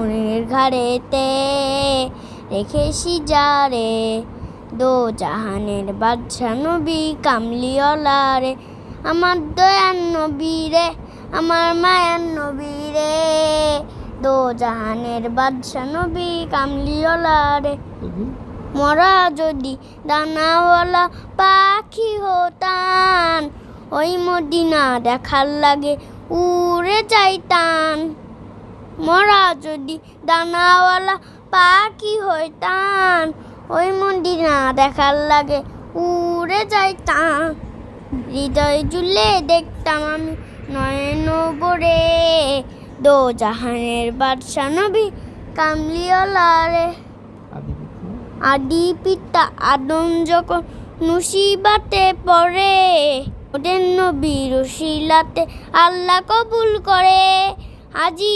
নুনের ঘাড়েতে রেখেছি যারে, দো জাহানের বাদশা নবী কামলিওয়ালা রে। আমার দয়ার নবী রে, আমার মায়ার নবী রে, দো জাহানের বাদশা নবী কামলিওয়ালা রে। মরা যদি দানাওয়ালা পাখি হতাম, ওই মদিনা দেখার লাগে উড়ে যাইতাম। মরা যদি দানাওয়ালা পাখি হইতাম, ওই মদিনা দেখার লাগে উড়ে যাইতাম। হৃদয় জুলে দেখতাম আমি নয়ন ভরে, দো জাহানের বাদশা নবী কামলিওয়ালা রে। আদি পিতা আদম যখন মুসিবতে পড়ে, ওদের নবীর উসিলাতে আল্লাহ কবুল করে। আজি